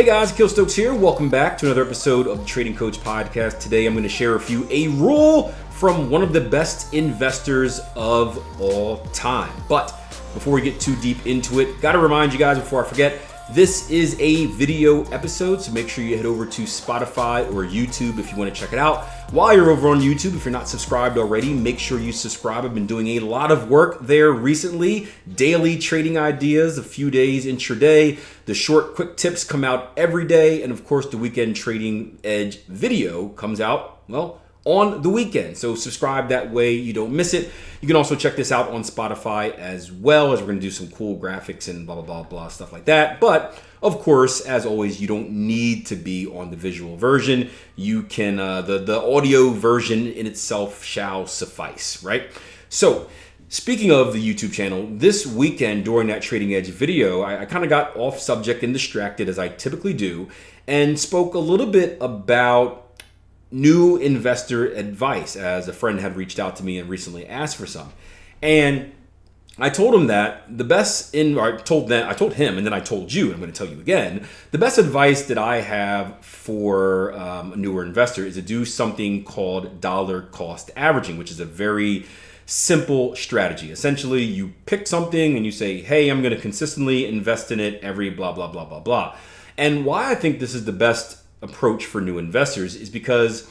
Hey guys, Akil here. Welcome back to another episode of the Trading Coach Podcast. Today I'm going to share with you a rule from one of the best investors of all time. But before we get too deep into it, got to remind you guys before I forget, this is a video episode, so make sure you head over to Spotify or YouTube if you want to check it out. While you're over on YouTube, if you're not subscribed already, make sure you subscribe. I've been doing a lot of work there recently. Daily trading ideas, a few days intraday. The short, quick tips come out every day. And of course, the Weekend Trading Edge video comes out, on the weekend. So subscribe, that way you don't miss it. You can also check this out on Spotify as well, as we're going to do some cool graphics and blah, blah, blah, blah, stuff like that. But of course, as always, you don't need to be on the visual version. You can, the audio version in itself shall suffice, right? So speaking of the YouTube channel, this weekend during that Trading Edge video, I kind of got off subject and distracted as I typically do, and spoke a little bit about new investor advice, as a friend had reached out to me and recently asked for some. And I told him that I told him, and then I told you, and I'm going to tell you again, the best advice that I have for a newer investor is to do something called dollar cost averaging, which is a very simple strategy. Essentially, you pick something and you say, hey, I'm going to consistently invest in it every blah, blah, blah, blah, blah. And why I think this is the best approach for new investors is because,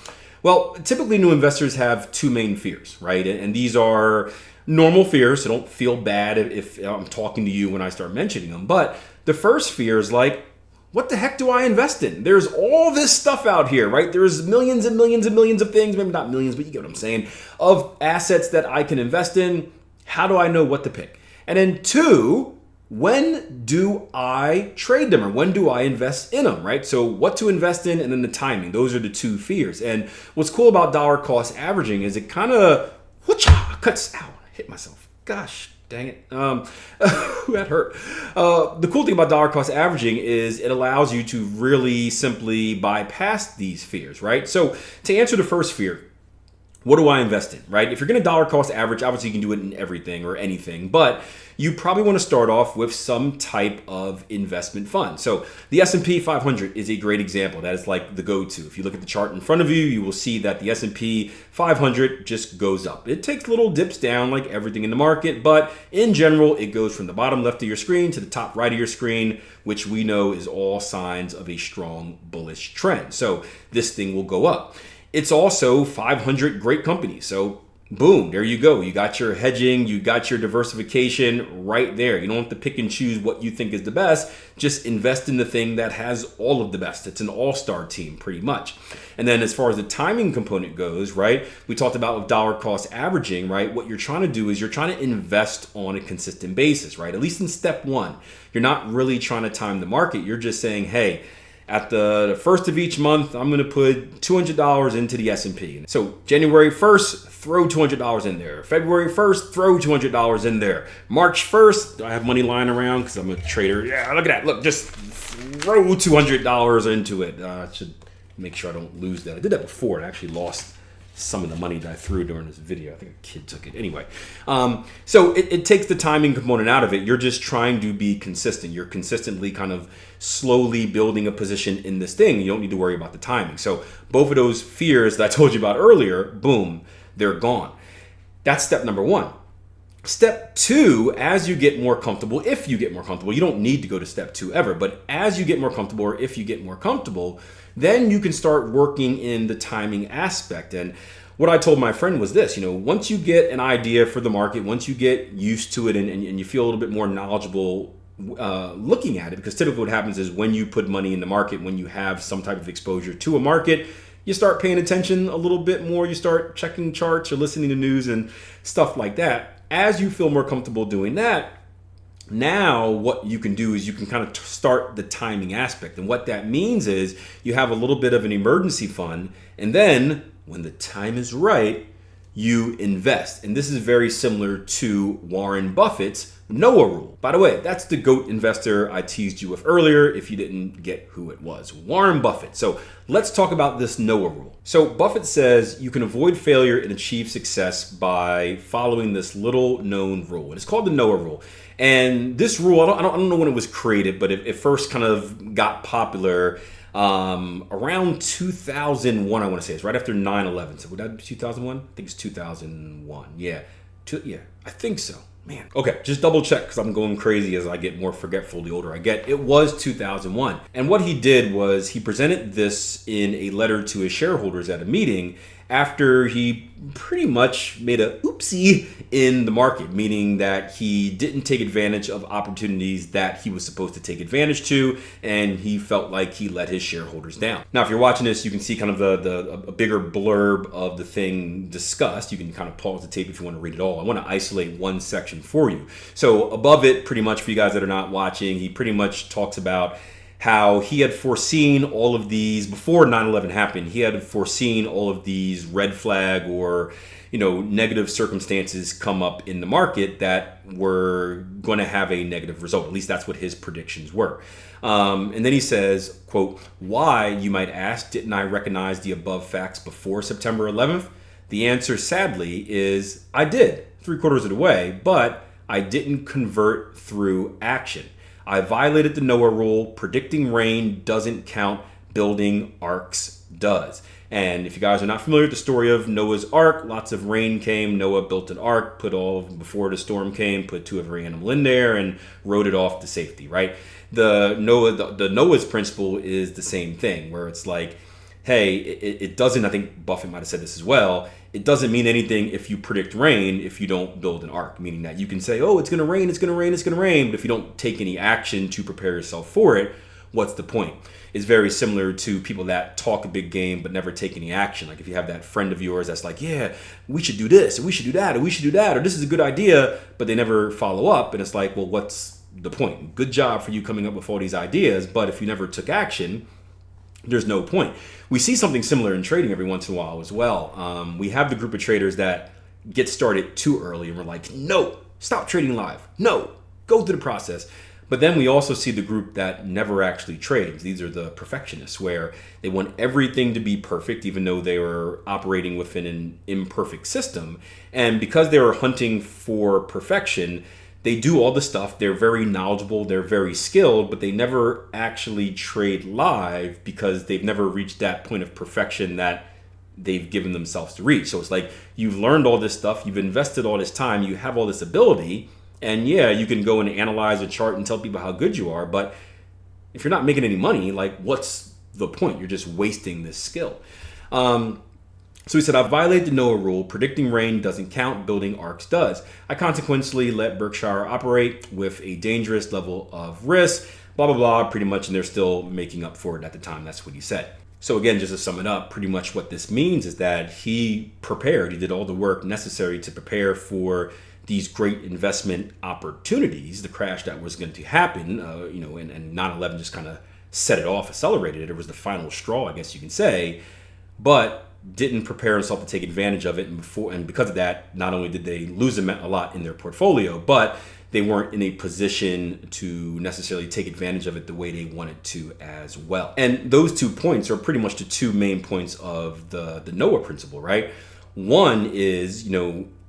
typically new investors have two main fears, right? And these are normal fears, so don't feel bad if I'm talking to you when I start mentioning them. But the first fear is like, what the heck do I invest in? There's all this stuff out here, right? There's millions and millions and millions of things, maybe not millions, but you get what I'm saying, of assets that I can invest in. How do I know what to pick? And then two, when do I trade them, or when do I invest in them, right? So what to invest in, and then the timing. Those are the two fears. And what's cool about dollar cost averaging is it kind of cuts out. I hit myself. Gosh, dang it. That hurt. The cool thing about dollar cost averaging is it allows you to really simply bypass these fears, right? So to answer the first fear, what do I invest in, right? If you're going to dollar cost average, obviously you can do it in everything or anything, but you probably want to start off with some type of investment fund. So the S&P 500 is a great example. That is like the go-to. If you look at the chart in front of you, you will see that the S&P 500 just goes up. It takes little dips down like everything in the market, but in general, it goes from the bottom left of your screen to the top right of your screen, which we know is all signs of a strong bullish trend. So this thing will go up. It's also 500 great companies. So boom, there you go. You got your hedging, you got your diversification right there. You don't have to pick and choose what you think is the best. Just invest in the thing that has all of the best. It's an all-star team pretty much. And then as far as the timing component goes, right, we talked about with dollar cost averaging, right? What you're trying to do is you're trying to invest on a consistent basis, right? At least in step one, you're not really trying to time the market. You're just saying, hey, at the first of each month, I'm going to put $200 into the S&P. So January 1st, throw $200 in there. February 1st, throw $200 in there. March 1st, I have money lying around because I'm a trader. Yeah, look at that. Look, just throw $200 into it. I should make sure I don't lose that. I did that before and I actually lost some of the money that I threw during this video. I think a kid took it. Anyway, so it takes the timing component out of it. You're just trying to be consistent. You're consistently kind of slowly building a position in this thing. You don't need to worry about the timing. So both of those fears that I told you about earlier, boom, they're gone. That's step number one. Step two, as you get more comfortable, if you get more comfortable, you don't need to go to step two ever, but as you get more comfortable, or if you get more comfortable, then you can start working in the timing aspect. And what I told my friend was this, once you get an idea for the market, once you get used to it and you feel a little bit more knowledgeable looking at it, because typically what happens is when you put money in the market, when you have some type of exposure to a market, you start paying attention a little bit more, you start checking charts or listening to news and stuff like that. As you feel more comfortable doing that, now what you can do is you can kind of start the timing aspect. And what that means is you have a little bit of an emergency fund, and then when the time is right, you invest. And this is very similar to Warren Buffett's Noah rule. By the way, that's the GOAT investor I teased you with earlier if you didn't get who it was, Warren Buffett. So let's talk about this Noah rule. So Buffett says you can avoid failure and achieve success by following this little known rule. And it's called the Noah rule. And this rule, I don't know when it was created, but it first kind of got popular around 2001, I want to say. It's right after 9/11. So would that be 2001? I think it's 2001. Yeah, I think so. Man. Okay, just double check because I'm going crazy as I get more forgetful the older I get. It was 2001. And what he did was he presented this in a letter to his shareholders at a meeting after he pretty much made a oopsie in the market, meaning that he didn't take advantage of opportunities that he was supposed to take advantage to, and he felt like he let his shareholders down. Now, if you're watching this, you can see kind of a bigger blurb of the thing discussed. You can kind of pause the tape if you want to read it all. I want to isolate one section for you. So above it, pretty much for you guys that are not watching, he pretty much talks about how he had foreseen all of these before 9/11 happened. He had foreseen all of these red flag or negative circumstances come up in the market that were going to have a negative result. At least that's what his predictions were. And then he says, quote, "Why, you might ask, didn't I recognize the above facts before September 11th? The answer, sadly, is I did, 3/4 of the way, but I didn't convert through action. I violated the Noah rule. Predicting rain doesn't count. Building arcs does." And if you guys are not familiar with the story of Noah's Ark, lots of rain came. Noah built an ark, before the storm came, put 2 of every animal in there and rode it off to safety, right? The Noah's principle is the same thing, where it's like, hey, it doesn't, I think Buffett might have said this as well, it doesn't mean anything if you predict rain if you don't build an ark, meaning that you can say, oh, it's going to rain, it's going to rain, it's going to rain, but if you don't take any action to prepare yourself for it, what's the point? It's very similar to people that talk a big game but never take any action. Like if you have that friend of yours that's like, yeah, we should do this, and we should do that, or we should do that, or this is a good idea, but they never follow up, and it's like, well, what's the point? Good job for you coming up with all these ideas, but if you never took action, there's no point. We see something similar in trading every once in a while as well. We have the group of traders that get started too early and we're like, no, stop trading live. No, go through the process. But then we also see the group that never actually trades. These are the perfectionists, where they want everything to be perfect, even though they were operating within an imperfect system. And because they were hunting for perfection, they do all the stuff. They're very knowledgeable, they're very skilled, but they never actually trade live because they've never reached that point of perfection that they've given themselves to reach. So it's like, you've learned all this stuff, you've invested all this time, you have all this ability, and yeah, you can go and analyze a chart and tell people how good you are, but if you're not making any money, like, what's the point? You're just wasting this skill. So he said, I violated the Noah rule. Predicting rain doesn't count. Building arcs does. I consequently let Berkshire operate with a dangerous level of risk, blah, blah, blah, pretty much. And they're still making up for it at the time. That's what he said. So again, just to sum it up, pretty much what this means is that he prepared. He did all the work necessary to prepare for these great investment opportunities, the crash that was going to happen, and 9/11 just kind of set it off, accelerated it. It was the final straw, I guess you can say, but didn't prepare himself to take advantage of it. And because of that, not only did they lose a lot in their portfolio, but they weren't in a position to necessarily take advantage of it the way they wanted to as well. And those 2 points are pretty much the 2 main points of the Noah principle, right? One is,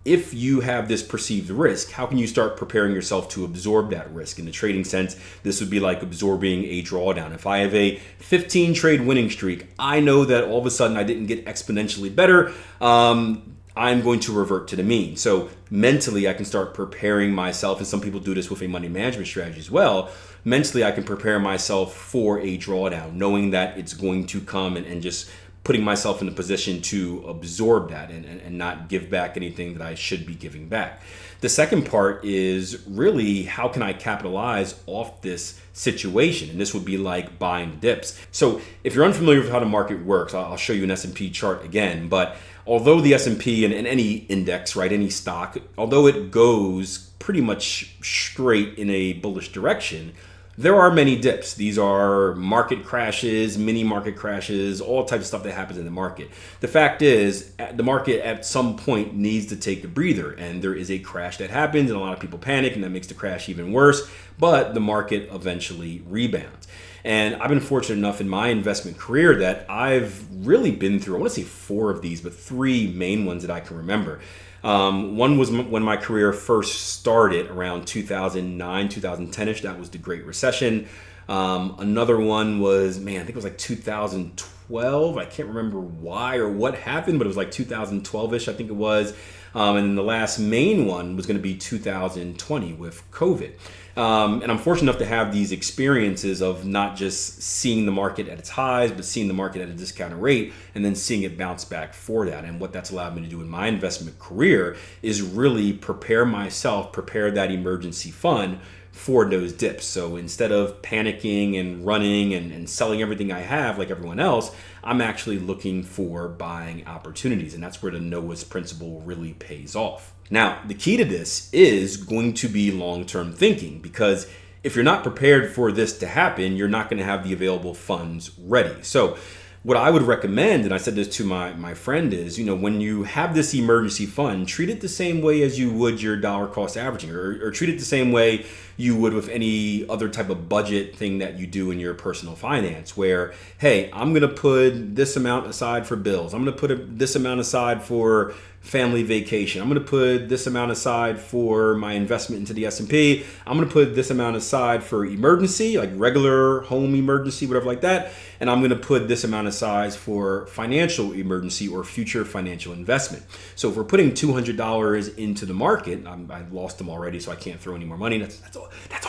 if you have this perceived risk, how can you start preparing yourself to absorb that risk? In the trading sense, this would be like absorbing a drawdown. If I have a 15 trade winning streak, I know that all of a sudden I didn't get exponentially better. I'm going to revert to the mean. So mentally, I can start preparing myself, and some people do this with a money management strategy as well. Mentally, I can prepare myself for a drawdown, knowing that it's going to come, and just putting myself in a position to absorb that and not give back anything that I should be giving back. The second part is really, how can I capitalize off this situation? And this would be like buying dips. So if you're unfamiliar with how the market works, I'll show you an S&P chart again. But although the S&P and any index, right, any stock, although it goes pretty much straight in a bullish direction, there are many dips. These are market crashes, mini market crashes, all types of stuff that happens in the market. The fact is, the market at some point needs to take a breather, and there is a crash that happens, and a lot of people panic, and that makes the crash even worse, but the market eventually rebounds. And I've been fortunate enough in my investment career that I've really been through, I want to say 4 of these, but 3 main ones that I can remember. One was when my career first started around 2009, 2010-ish. That was the Great Recession. Another one was, I think it was like 2012. I can't remember why or what happened, but it was like 2012-ish, I think it was. And then the last main one was going to be 2020 with COVID. And I'm fortunate enough to have these experiences of not just seeing the market at its highs, but seeing the market at a discounted rate and then seeing it bounce back for that. And what that's allowed me to do in my investment career is really prepare that emergency fund for those dips. So instead of panicking and running and selling everything I have like everyone else, I'm actually looking for buying opportunities. And that's where the Noah's principle really pays off. Now, the key to this is going to be long-term thinking, because if you're not prepared for this to happen, you're not going to have the available funds ready. So what I would recommend, and I said this to my friend, is, when you have this emergency fund, treat it the same way as you would your dollar cost averaging, or treat it the same way you would with any other type of budget thing that you do in your personal finance, where, hey, I'm going to put this amount aside for bills. I'm going to put this amount aside for family vacation. I'm going to put this amount aside for my investment into the S&P. I'm going to put this amount aside for emergency, like regular home emergency, whatever like that. And I'm going to put this amount aside for financial emergency or future financial investment. So if we're putting $200 into the market, I lost them already, so I can't throw any more money. That's all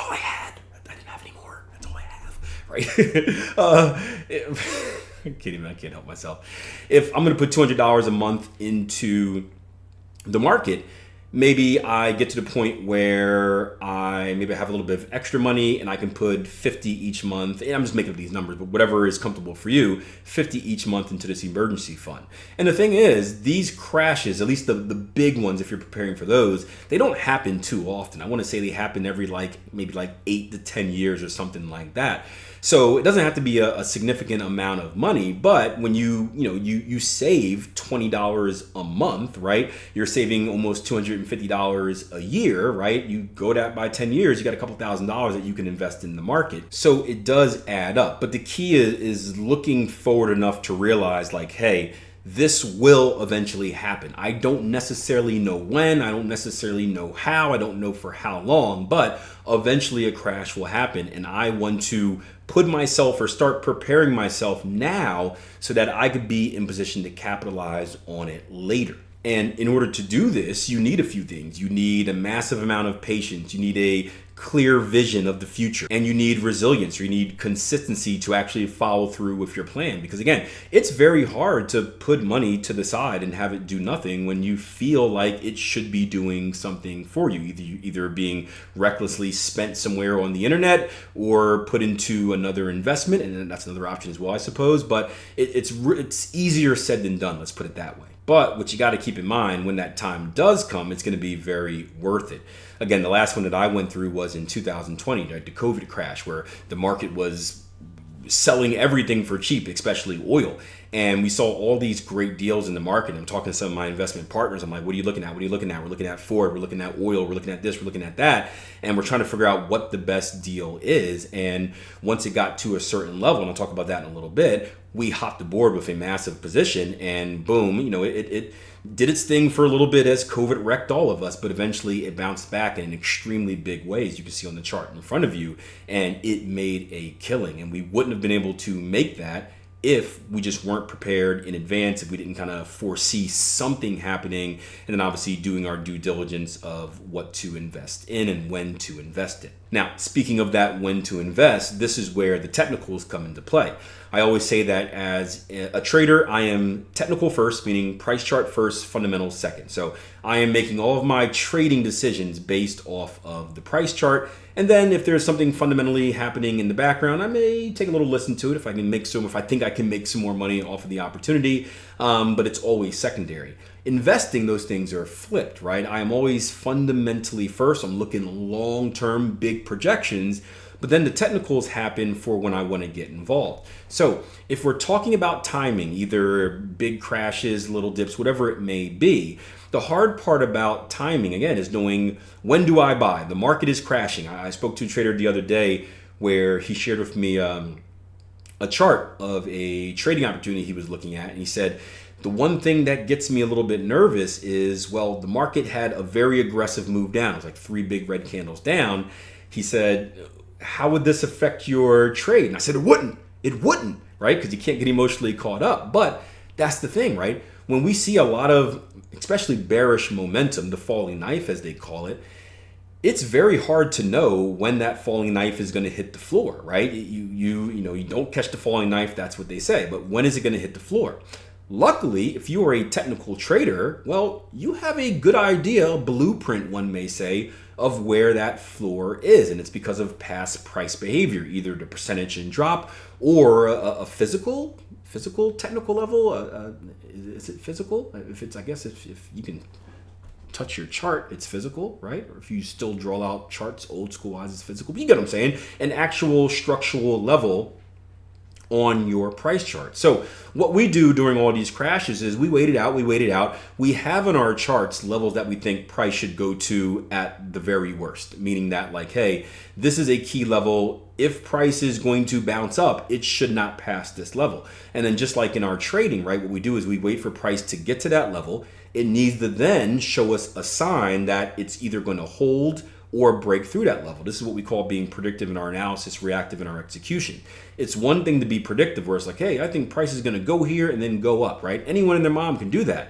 I had. I didn't have any more. That's all I have, right? I can't help myself. If I'm going to put $200 a month into the market, maybe I get to the point where I have a little bit of extra money and I can put 50 each month. And I'm just making up these numbers, but whatever is comfortable for you, 50 each month into this emergency fund. And the thing is, these crashes, at least the big ones, if you're preparing for those, they don't happen too often. I want to say they happen every maybe 8 to 10 years or something like that. So it doesn't have to be a significant amount of money, but when you save $20 a month, right? You're saving almost $250 a year, right? You go that by 10 years, you got a couple $1,000s that you can invest in the market. So it does add up. But the key is looking forward enough to realize, hey, this will eventually happen. I don't necessarily know when, I don't necessarily know how, I don't know for how long, but eventually a crash will happen, and I want to put myself or start preparing myself now so that I could be in position to capitalize on it later. And in order to do this, you need a few things. You need a massive amount of patience. You need a clear vision of the future, and you need resilience, or you need consistency to actually follow through with your plan. Because again, it's very hard to put money to the side and have it do nothing when you feel like it should be doing something for you, either being recklessly spent somewhere on the internet or put into another investment, and that's another option as well, I suppose. But it's easier said than done, let's put it that way. But what you got to keep in mind, when that time does come, it's going to be very worth it. Again, the last one that I went through was in 2020, right, the COVID crash, where the market was selling everything for cheap, especially oil. And we saw all these great deals in the market. I'm talking to some of my investment partners. I'm like, what are you looking at? What are you looking at? We're looking at Ford. We're looking at oil. We're looking at this. We're looking at that. And we're trying to figure out what the best deal is. And once it got to a certain level, and I'll talk about that in a little bit, we hopped aboard with a massive position, and boom, it did its thing for a little bit as COVID wrecked all of us, but eventually it bounced back in extremely big ways. You can see on the chart in front of you, and it made a killing. And we wouldn't have been able to make that if we just weren't prepared in advance, if we didn't kind of foresee something happening, and then obviously doing our due diligence of what to invest in and when to invest in. Now, speaking of that, when to invest, this is where the technicals come into play. I always say that as a trader, I am technical first, meaning price chart first, fundamentals second. So I am making all of my trading decisions based off of the price chart. And then if there's something fundamentally happening in the background, I may take a little listen to it if I think I can make some more money off of the opportunity. But it's always secondary. Investing, those things are flipped, right? I am always fundamentally first. I'm looking long-term, big projections. but then the technicals happen for when I want to get involved. So if we're talking about timing, either big crashes, little dips, whatever it may be, the hard part about timing, again, is knowing when do I buy? The market is crashing. I spoke to a trader the other day where he shared with me a chart of a trading opportunity he was looking at, and he said, the one thing that gets me a little bit nervous is, well, the market had a very aggressive move down. It was like 3 big red candles down. He said, how would this affect your trade? And I said, it wouldn't, right? Because you can't get emotionally caught up. But that's the thing, right? When we see a lot of, especially bearish momentum, the falling knife as they call it, it's very hard to know when that falling knife is going to hit the floor, right? You don't catch the falling knife, that's what they say. But when is it going to hit the floor? Luckily, if you are a technical trader, well, you have a good idea, a blueprint, one may say, of where that floor is. And it's because of past price behavior, either the percentage in drop or a physical technical level. Is it physical? If you can touch your chart, it's physical, right? Or if you still draw out charts old school wise, it's physical. But you get what I'm saying? An actual structural level on your price chart. So what we do during all these crashes is we wait it out. We have in our charts levels that we think price should go to at the very worst, meaning that like, hey, this is a key level. If price is going to bounce up, it should not pass this level. And then just like in our trading, right, what we do is we wait for price to get to that level. It needs to then show us a sign that it's either going to hold or break through that level. This is what we call being predictive in our analysis, reactive in our execution. It's one thing to be predictive where it's like, hey, I think price is going to go here and then go up, right? Anyone and their mom can do that.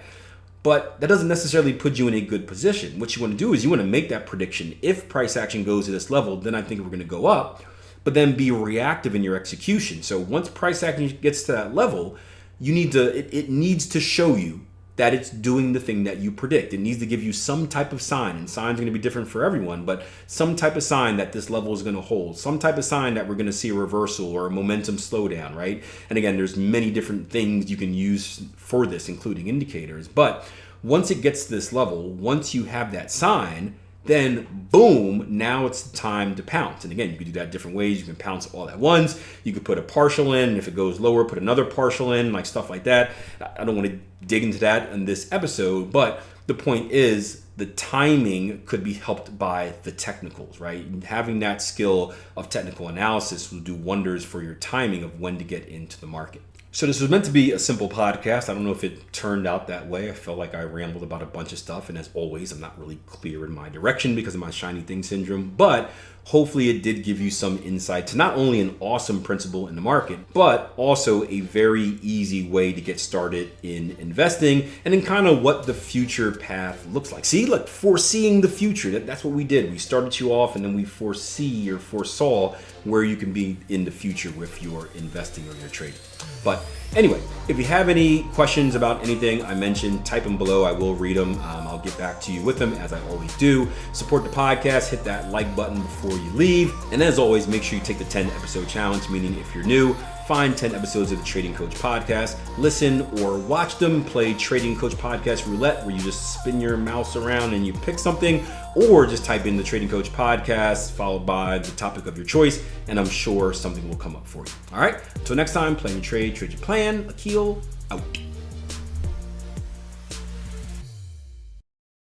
But that doesn't necessarily put you in a good position. What you want to do is you want to make that prediction. If price action goes to this level, then I think we're going to go up, but then be reactive in your execution. So once price action gets to that level, it needs to show you that it's doing the thing that you predict. It needs to give you some type of sign, and signs are going to be different for everyone, but some type of sign that this level is going to hold, some type of sign that we're going to see a reversal or a momentum slowdown, right? And again, there's many different things you can use for this, including indicators. But once it gets to this level, once you have that sign, then boom, now it's the time to pounce. And again, you can do that different ways. You can pounce all at once. You could put a partial in, and if it goes lower, put another partial in, like stuff like that. I don't want to dig into that in this episode, but the point is the timing could be helped by the technicals, right? Having that skill of technical analysis will do wonders for your timing of when to get into the market. So this was meant to be a simple podcast. I don't know if it turned out that way. I felt like I rambled about a bunch of stuff. And as always, I'm not really clear in my direction because of my shiny thing syndrome. But hopefully it did give you some insight to not only an awesome principle in the market, but also a very easy way to get started in investing and in kind of what the future path looks like. See, like foreseeing the future. That's what we did. We started you off and then we foresaw where you can be in the future with your investing or your trading. But anyway, if you have any questions about anything I mentioned, type them below. I will read them. I'll get back to you with them as I always do. Support the podcast. Hit that like button before you leave. And as always, make sure you take the 10 episode challenge, meaning if you're new, find 10 episodes of the Trading Coach Podcast, listen or watch them, play Trading Coach Podcast Roulette, where you just spin your mouse around and you pick something, or just type in the Trading Coach Podcast followed by the topic of your choice, and I'm sure something will come up for you. All right, until next time, plan your trade, trade your plan. Akil, out.